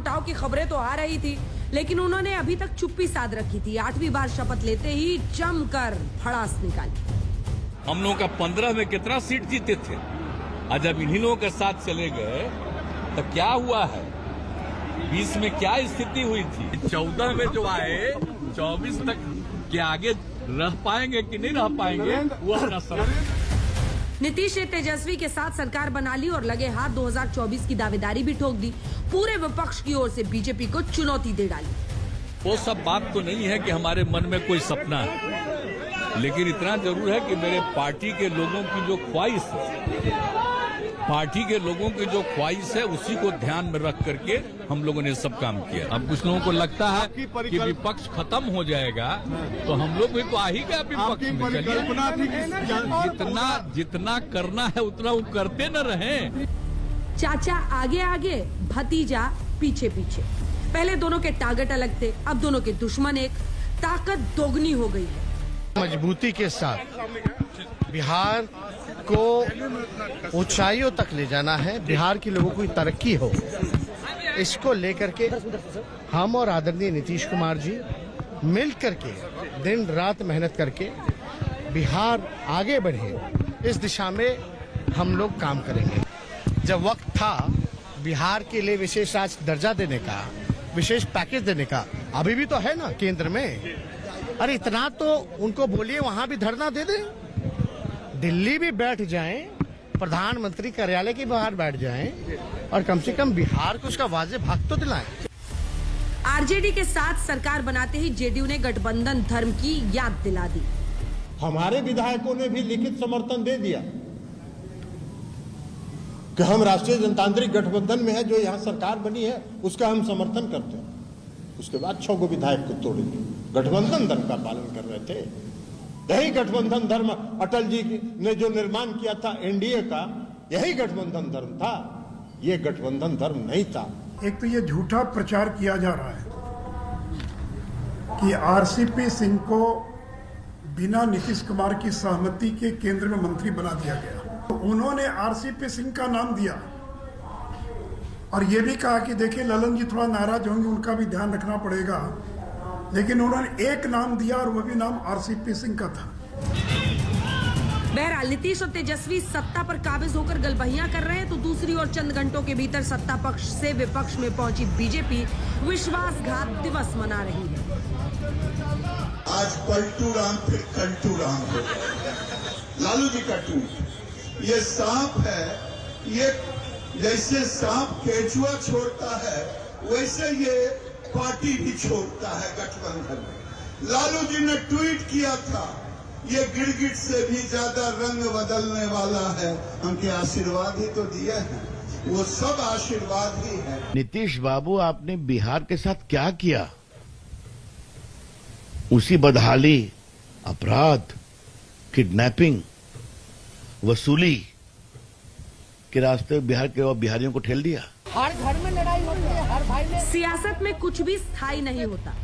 उठाव की खबरें तो आ रही थी, लेकिन उन्होंने अभी तक चुप्पी साध रखी थी। 8वीं बार शपथ लेते ही जमकर भड़ास निकाली। हम लोगों का 15 में कितना सीट जीते थे, आज जब इन्हीं लोगों के साथ चले गए तो क्या हुआ है, 20 में क्या स्थिति हुई थी, 14 में जो आए 24 तक के आगे रह पाएंगे कि नहीं रह पाएंगे वो अपना सब। नीतीश ने तेजस्वी के साथ सरकार बना ली और लगे हाथ 2024 की दावेदारी भी ठोक दी। पूरे विपक्ष की ओर से बीजेपी को चुनौती दे डाली। वो सब बात तो नहीं है कि हमारे मन में कोई सपना है, लेकिन इतना जरूर है कि मेरे पार्टी के लोगों की जो ख्वाहिश है, उसी को ध्यान में रख करके हम लोगों ने सब काम किया। अब कुछ लोगों को लगता है कि विपक्ष खत्म हो जाएगा, तो हम लोग भी तो आ ही गया विपक्ष में। चलिए, जितना करना है उतना वो करते न रहे। चाचा आगे आगे, भतीजा पीछे पीछे। पहले दोनों के टारगेट अलग थे, अब दोनों के दुश्मन एक। ताकत दोगुनी हो गई है। मजबूती के साथ बिहार को ऊंचाइयों तक ले जाना है, बिहार के लोगों की तरक्की हो, इसको लेकर के हम और आदरणीय नीतीश कुमार जी मिल करके दिन रात मेहनत करके बिहार आगे बढ़े, इस दिशा में हम लोग काम करेंगे। जब वक्त था बिहार के लिए विशेष राज्य दर्जा देने का, विशेष पैकेज देने का, अभी भी तो है ना केंद्र में। अरे इतना तो उनको बोलिए वहां भी धरना दे दें, दिल्ली भी बैठ जाएं, प्रधानमंत्री कार्यालय के बाहर बैठ जाएं और कम से कम बिहार को उसका वाजिब हक तो दिलाएं। आरजेडी के साथ सरकार बनाते ही जेडीयू ने गठबंधन धर्म की याद दिला दी। हमारे विधायकों ने भी लिखित समर्थन दे दिया कि हम राष्ट्रीय जनतांत्रिक गठबंधन में है, जो यहाँ सरकार बनी है उसका हम समर्थन करते हैं। उसके बाद 6 गो विधायक को तोड़ेंगे। गठबंधन धर्म का पालन कर रहे थे। यही गठबंधन धर्म अटल जी ने जो निर्माण किया था एनडीए का, यही गठबंधन धर्म था। ये गठबंधन धर्म नहीं था। एक तो ये झूठा प्रचार किया जा रहा है कि आरसीपी सिंह को बिना नीतीश कुमार की सहमति के केंद्र में मंत्री बना दिया गया। तो उन्होंने आरसीपी सिंह का नाम दिया और ये भी कहा कि देखिए ललन जी थोड़ा नाराज होंगे, उनका भी ध्यान रखना पड़ेगा, लेकिन उन्होंने एक नाम दिया और वह भी नाम आरसीपी सिंह का था। बहरहाल नीतीश और तेजस्वी सत्ता पर काबिज होकर गलबहियां कर रहे हैं, तो दूसरी ओर चंद घंटों के भीतर सत्ता पक्ष से विपक्ष में पहुंची बीजेपी विश्वासघात दिवस मना रही है। आज पलटू राम फिर कल्टू राम हो गए। लालू जी का टूट, ये सांप है, ये जैसे सांप केचुआ छोड़ता है वैसे ये पार्टी भी छोड़ता है गठबंधन में। लालू जी ने ट्वीट किया था, ये गिरगिट से भी ज्यादा रंग बदलने वाला है, उनके आशीर्वाद ही तो दिए हैं, वो सब आशीर्वाद ही है। नीतीश बाबू, आपने बिहार के साथ क्या किया? उसी बदहाली, अपराध, किडनैपिंग, वसूली के रास्ते बिहार के और बिहारियों को ठेल दिया। हर घर में लड़ाई होती है, हर भाई में। सियासत में कुछ भी स्थायी नहीं होता।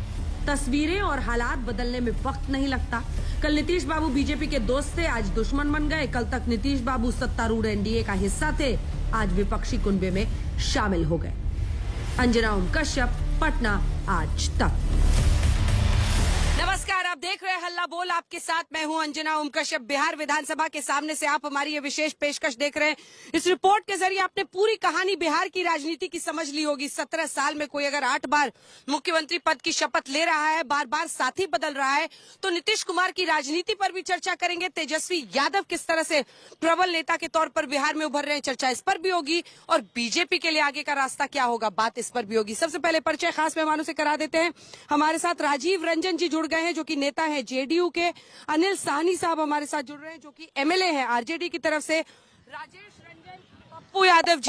तस्वीरें और हालात बदलने में वक्त नहीं लगता। कल नीतीश बाबू बीजेपी के दोस्त थे, आज दुश्मन बन गए। कल तक नीतीश बाबू सत्तारूढ़ एनडीए का हिस्सा थे, आज विपक्षी कुनबे में शामिल हो गए। अंजना ओम कश्यप, पटना आज तक। नमस्कार, आप देख रहे हैं हल्ला बोल, आपके साथ मैं हूं अंजना ओम कश्यप। बिहार विधानसभा के सामने से आप हमारी ये विशेष पेशकश देख रहे हैं। इस रिपोर्ट के जरिए आपने पूरी कहानी बिहार की राजनीति की समझ ली होगी। 17 साल में कोई अगर 8 बार मुख्यमंत्री पद की शपथ ले रहा है, बार बार साथी बदल रहा है, तो नीतीश कुमार की राजनीति पर भी चर्चा करेंगे। तेजस्वी यादव किस तरह से प्रबल नेता के तौर पर बिहार में उभर रहे हैं, चर्चा इस पर भी होगी। और बीजेपी के लिए आगे का रास्ता क्या होगा, बात इस पर भी होगी। सबसे पहले परिचय खास मेहमानों से करा देते हैं। हमारे साथ राजीव रंजन जी जुड़ गए हैं, जो कि नेता है जेडीयू के। अनिल साहनी साहब हमारे साथ जुड़ रहे हैं, जो कि एमएलए हैं आरजेडी की तरफ से। राजेश रंजन, पप्पू यादव जी